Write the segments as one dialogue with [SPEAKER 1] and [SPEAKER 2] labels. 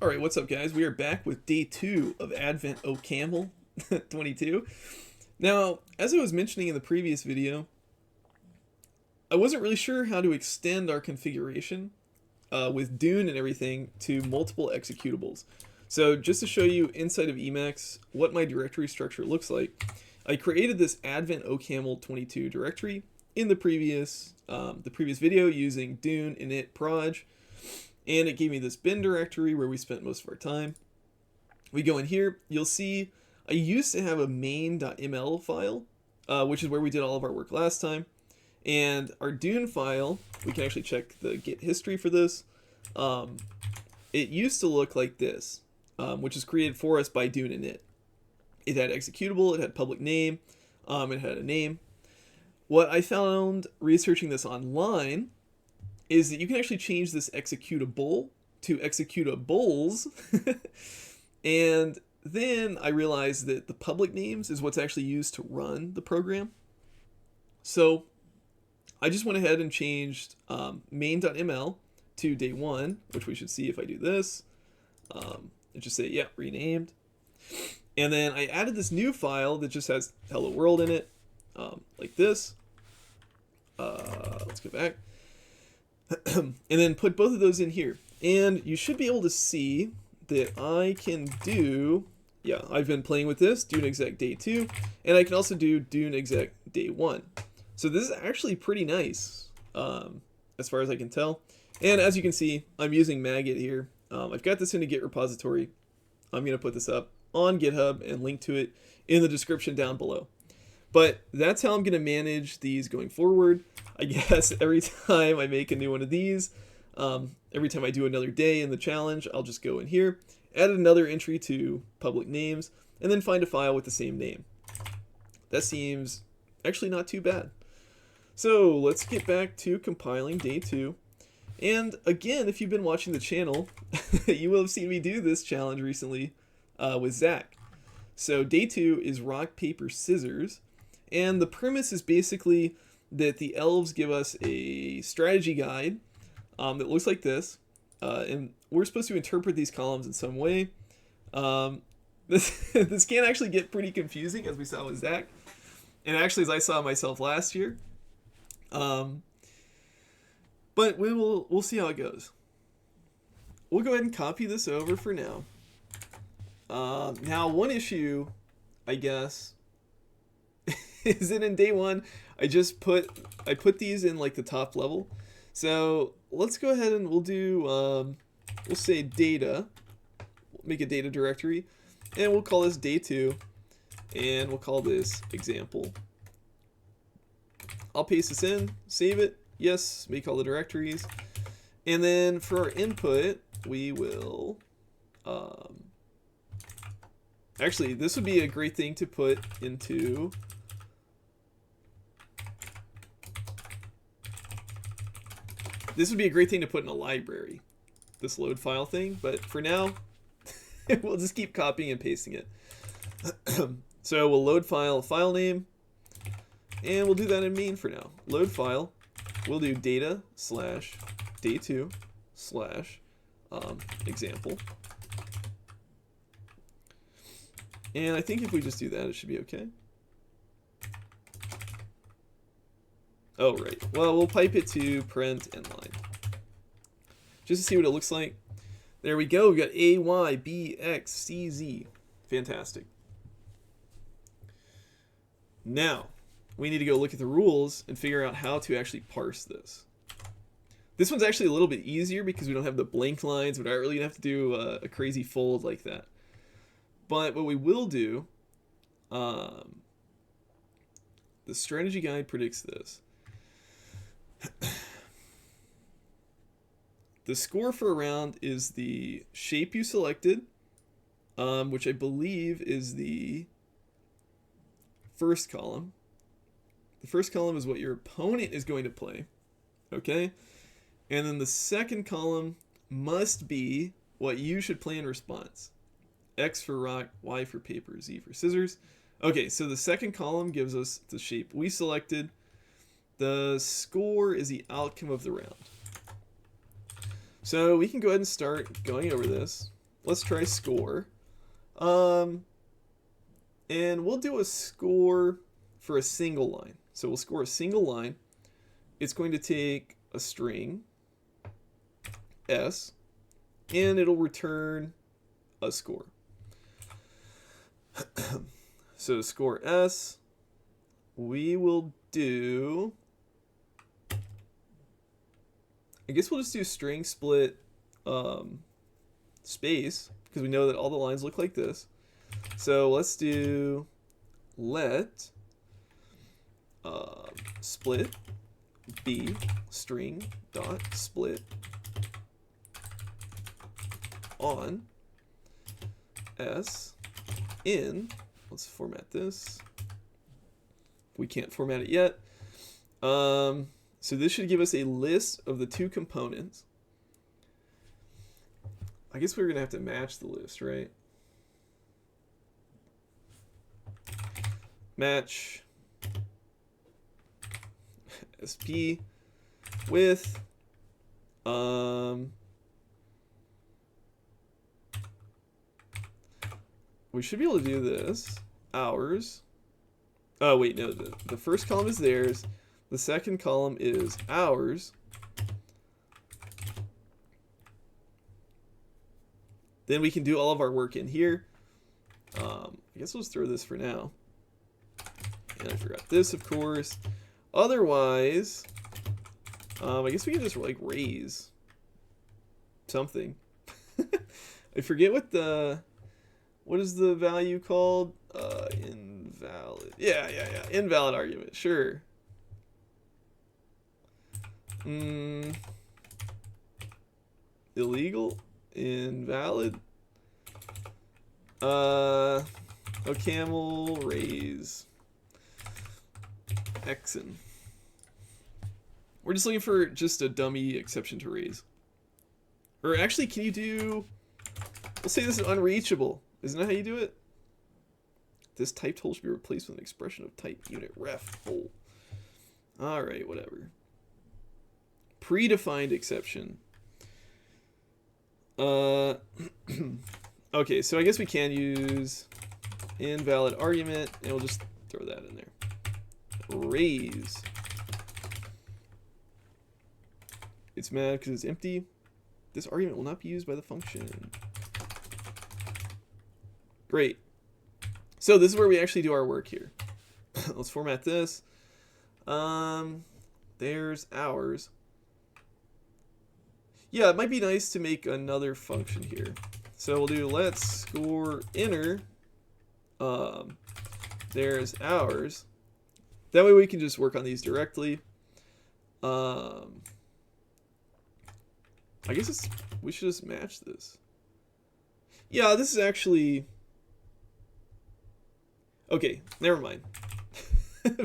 [SPEAKER 1] Alright, what's up guys? We are back with day 2 of Advent OCaml 22. Now, as I was mentioning in the previous video, I wasn't really sure how to extend our configuration with Dune and everything to multiple executables. So just to show you inside of Emacs what my directory structure looks like, I created this Advent OCaml 22 directory in the previous video using Dune init proj. And it gave me this bin directory where we spent most of our time. We go in here, you'll see I used to have a main.ml file, which is where we did all of our work last time. And our Dune file, we can actually check the git history for this. It used to look like this, which is created for us by Dune init. It had executable, it had public name, it had a name. What I found researching this online is that you can actually change this executable to executables. And then I realized that the public names is what's actually used to run the program. So I just went ahead and changed main.ml to day 1, which we should see if I do this. And just say, yeah, renamed. And then I added this new file that just has hello world in it, like this. Let's go back. And then put both of those in here. And you should be able to see that I can do, yeah, I've been playing with this, dune exec day 2, and I can also do dune exec day 1. So this is actually pretty nice, as far as I can tell. And as you can see, I'm using maggot here. I've got this in a Git repository. I'm going to put this up on GitHub and link to it in the description down below. But that's how I'm going to manage these going forward. I guess every time I make a new one of these, every time I do another day in the challenge, I'll just go in here, add another entry to public names, and then find a file with the same name. That seems actually not too bad. So let's get back to compiling day 2. And again, if you've been watching the channel, you will have seen me do this challenge recently with Zach. So day 2 is rock, paper, scissors. And the premise is basically that the elves give us a strategy guide that looks like this. And we're supposed to interpret these columns in some way. This can actually get pretty confusing, as we saw with Zach. And actually, as I saw myself last year. But we'll see how it goes. We'll go ahead and copy this over for now. Now, one issue, I guess, is that in day 1, I put these in like the top level. So let's go ahead and we'll do, we'll say data, make a data directory, and we'll call this day 2, and we'll call this example. I'll paste this in, save it, yes, make all the directories, and then for our input, we will, actually, this would be a great thing to put into, this would be a great thing to put in a library, this load file thing, but for now, we'll just keep copying and pasting it. So we'll load file name, and we'll do that in main for now. Load file, we'll do data slash day 2 slash example. And I think if we just do that, it should be okay. Oh, right. Well, we'll pipe it to parent inline. Just to see what it looks like. There we go. We got A, Y, B, X, C, Z. Fantastic. Now, we need to go look at the rules and figure out how to actually parse this. This one's actually a little bit easier because we don't have the blank lines. We don't really have to do a crazy fold like that. But what we will do, the strategy guide predicts this. The score for a round is the shape you selected, which I believe is the first column. The first column is what your opponent is going to play, okay? And then the second column must be what you should play in response. X for rock, Y for paper, Z for scissors. Okay, so the second column gives us the shape we selected. The score is the outcome of the round. So we can go ahead and start going over this. let's try score. And we'll do a score for a single line. So we'll score a single line. It's going to take a string, S, and it'll return a score. So score S, we will do, I guess we'll just do string split space, because we know that all the lines look like this. So let's do let split b string dot split on s in, let's format this. We can't format it yet. So this should give us a list of the two components. I guess we're going to have to match the list, right? Match SP with we should be able to do this. Ours. Oh wait, no, the first column is theirs. The second column is ours. Then we can do all of our work in here. I guess we'll just throw this for now. And I forgot this, of course. Otherwise, I guess we can just like raise something. I forget what is the value called? Invalid. Yeah. Invalid argument. Sure. Illegal. Invalid. OCaml raise. Exen. We're just looking for just a dummy exception to raise. Or actually, can you do... Let's say this is unreachable. Isn't that how you do it? This type tool should be replaced with an expression of type unit ref full. Alright, whatever. Predefined exception. Okay, so I guess we can use invalid argument, and we'll just throw that in there. Raise. It's mad because it's empty. This argument will not be used by the function. Great. So this is where we actually do our work here. Let's format this. There's ours. Yeah, it might be nice to make another function here. So we'll do let's score inner. There's ours. That way we can just work on these directly. I guess we should just match this. Yeah, this is actually... Okay, never mind.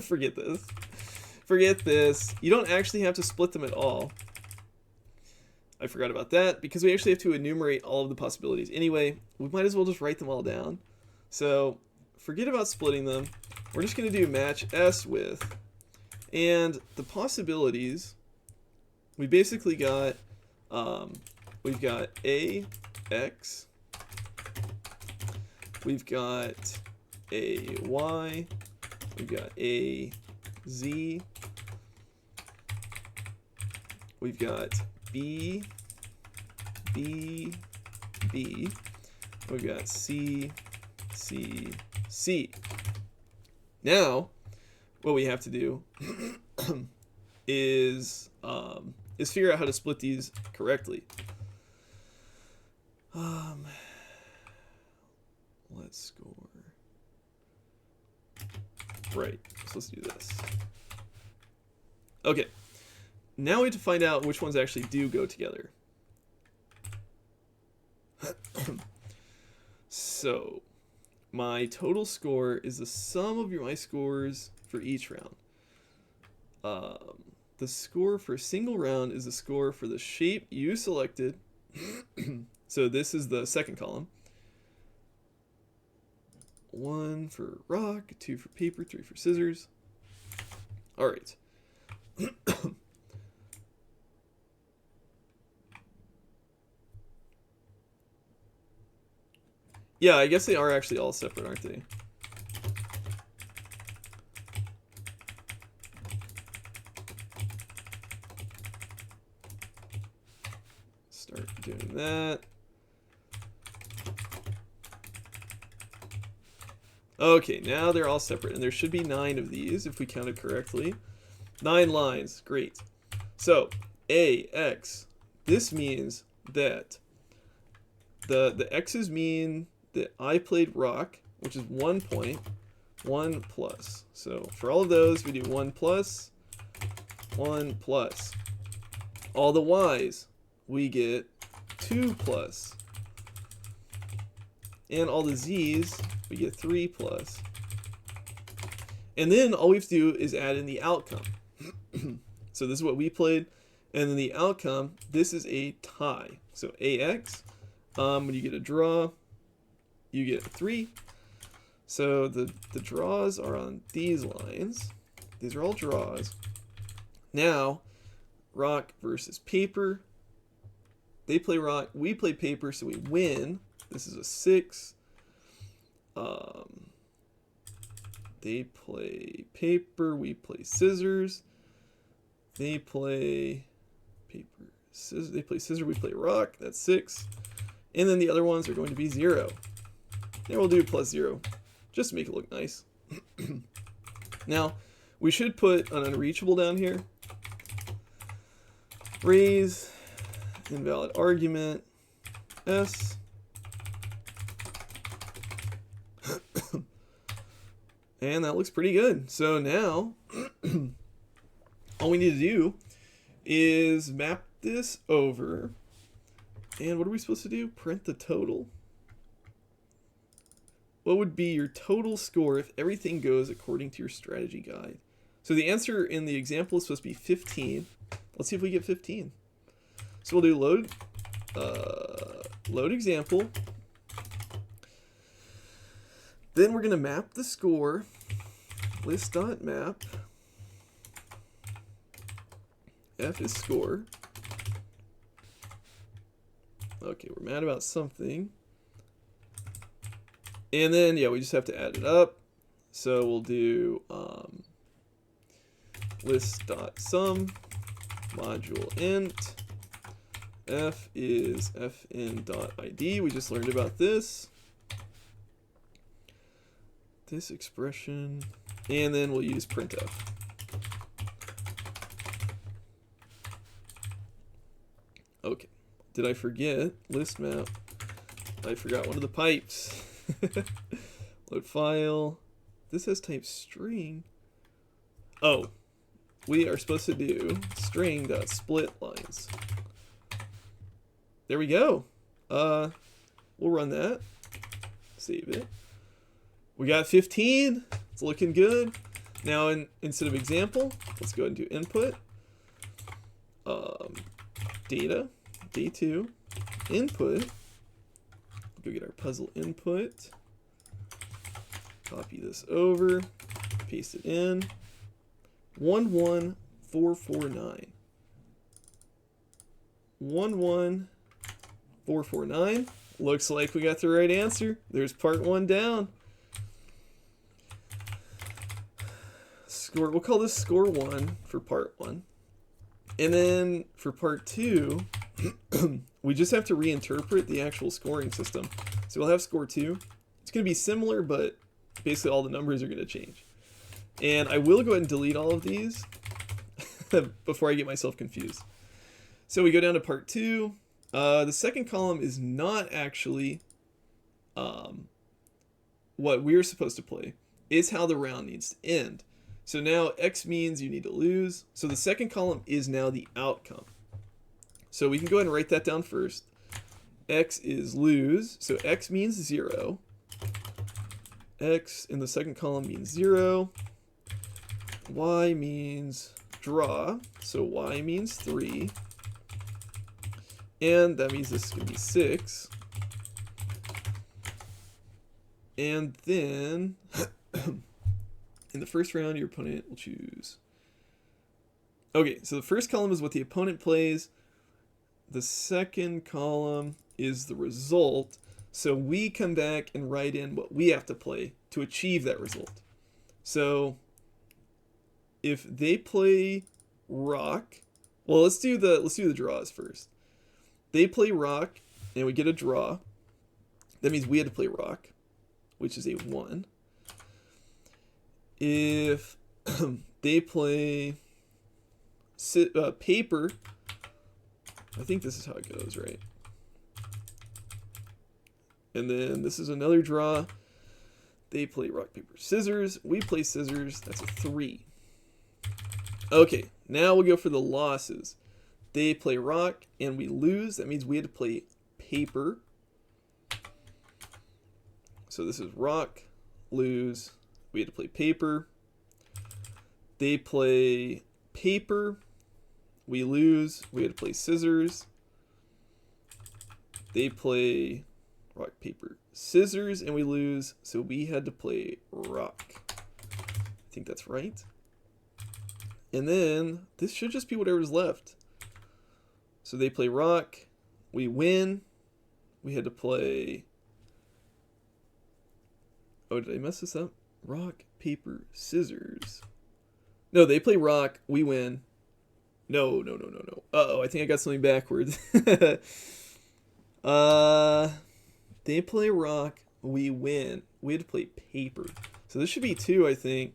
[SPEAKER 1] Forget this. Forget this. You don't actually have to split them at all. I forgot about that because we actually have to enumerate all of the possibilities. Anyway, we might as well just write them all down. So forget about splitting them. We're just going to do match S with. And the possibilities, we basically got, we've got A, X. We've got A, Y. We've got A, Z. We've got B, B, B. We've got C, C, C. Now, what we have to do is figure out how to split these correctly. Let's score. Right, so let's do this. Okay, now we have to find out which ones actually do go together. So, my total score is the sum of my scores for each round. The score for a single round is the score for the shape you selected. So this is the second column. 1 for rock, 2 for paper, 3 for scissors. All right. Yeah, I guess they are actually all separate, aren't they? Start doing that. Okay, now they're all separate, and there should be 9 of these if we counted correctly. 9 lines, great. So, AX, this means that the X's mean that I played rock, which is 1 point, 1 plus. So for all of those, we do 1 plus, 1 plus. All the Y's, we get 2 plus. And all the Z's, we get 3 plus. And then all we have to do is add in the outcome. So this is what we played. And then the outcome, this is a tie. So AX, when you get a draw, you get a 3. So the draws are on these lines. These are all draws. Now, rock versus paper. They play rock, we play paper, so we win. This is a 6. They play paper, we play scissors. They play paper, scissors. They play scissors, we play rock. That's 6. And then the other ones are going to be 0. And we'll do plus 0, just to make it look nice. Now, we should put an unreachable down here. Raise, invalid argument, S. And that looks pretty good. So now, all we need to do is map this over. And what are we supposed to do? Print the total. What would be your total score if everything goes according to your strategy guide? So the answer in the example is supposed to be 15. Let's see if we get 15. So we'll do load example. Then we're going to map the score. List.map. F is score. Okay, we're mad about something. And then, yeah, we just have to add it up. So we'll do list.sum module int. F is fn.id. We just learned about this. This expression. And then we'll use printf. Okay. Did I forget list map? I forgot one of the pipes. Load file. This has type string. Oh, we are supposed to do string.split lines. There we go. We'll run that. Save it. We got 15. It's looking good. Now, instead of example, let's go ahead and do input. Data, D2, input. Go get our puzzle input. Copy this over. Paste it in. 11449. 11449. Looks like we got the right answer. There's part 1 down. Score. We'll call this score 1 for part 1. And then for part 2, we just have to reinterpret the actual scoring system. So we'll have score 2. It's going to be similar, but basically all the numbers are going to change. And I will go ahead and delete all of these before I get myself confused. So we go down to part 2. The second column is not actually what we're supposed to play. It's how the round needs to end. So now X means you need to lose. So the second column is now the outcome. So we can go ahead and write that down first. X is lose. So X means 0. X in the second column means 0. Y means draw. So Y means 3. And that means this is going to be 6. And then in the first round, your opponent will choose. Okay, so the first column is what the opponent plays. The second column is the result. So we come back and write in what we have to play to achieve that result. So if they play rock, well, let's do the draws first. They play rock and we get a draw. That means we had to play rock, which is a 1. If they play paper, I think this is how it goes, right? And then this is another draw. They play rock, paper, scissors. We play scissors. That's a 3. Okay, now we'll go for the losses. They play rock and we lose. That means we had to play paper. So this is rock, lose. We had to play paper. They play paper. We lose. We had to play scissors. They play rock, paper, scissors, and we lose. So we had to play rock. I think that's right. And then this should just be whatever's left. So they play rock. We win. We had to play... Oh, did I mess this up? Rock, paper, scissors. No, they play rock. We win. No. Uh-oh, I think I got something backwards. They play rock. We win. We had to play paper. So this should be 2, I think.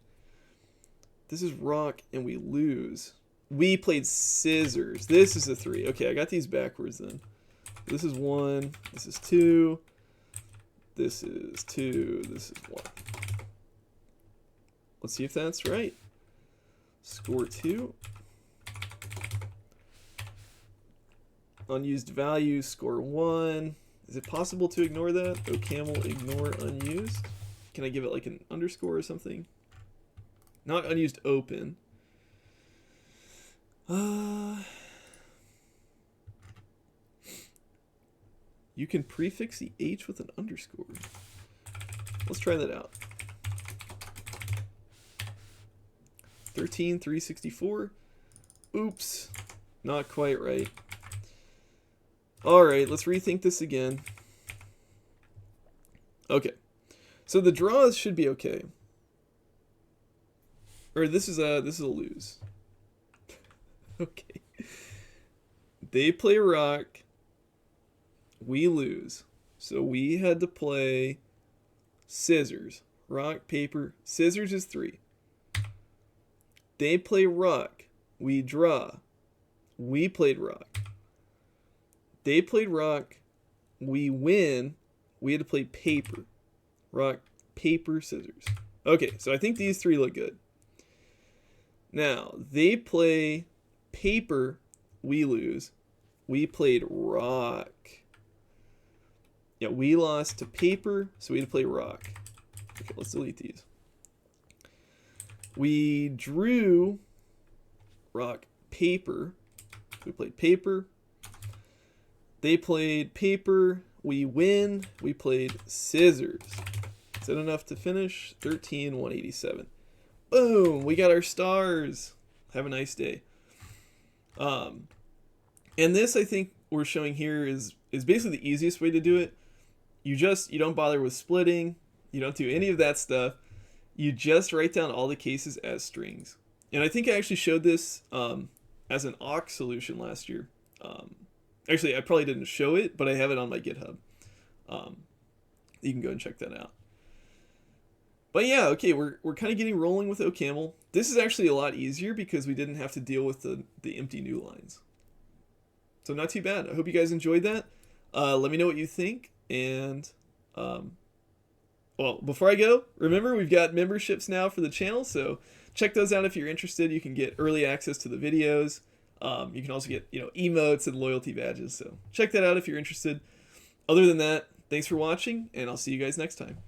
[SPEAKER 1] This is rock and we lose. We played scissors. This is a 3. Okay, I got these backwards then. This is 1. This is 2. This is 2. This is 1. Let's see if that's right. Score 2. Unused value, score 1. Is it possible to ignore that? OCaml, ignore unused. Can I give it like an underscore or something? Not unused open. You can prefix the H with an underscore. Let's try that out. 13,364. Oops. Not quite right. Alright, let's rethink this again. Okay. So the draws should be okay. Or this is a lose. Okay. They play rock. We lose. So we had to play scissors. Rock, paper, scissors is 3. They play rock. We draw. We played rock. They played rock. We win. We had to play paper. Rock, paper, scissors. Okay, so I think these 3 look good. Now, they play paper. We lose. We played rock. Yeah, we lost to paper, so we had to play rock. Okay, let's delete these. We drew rock, paper. We played paper. They played paper. We win. We played scissors. Is that enough to finish? 13,187. Boom! We got our stars. Have a nice day. And this, I think, we're showing here is basically the easiest way to do it. You don't bother with splitting. You don't do any of that stuff. You just write down all the cases as strings. And I think I actually showed this as an awk solution last year. Actually, I probably didn't show it, but I have it on my GitHub. You can go and check that out. But yeah, okay, we're kind of getting rolling with OCaml. This is actually a lot easier because we didn't have to deal with the empty new lines. So not too bad. I hope you guys enjoyed that. Let me know what you think. And, well, before I go, remember we've got memberships now for the channel. So check those out if you're interested. You can get early access to the videos. You can also get, emotes and loyalty badges. So check that out if you're interested. Other than that, thanks for watching, and I'll see you guys next time.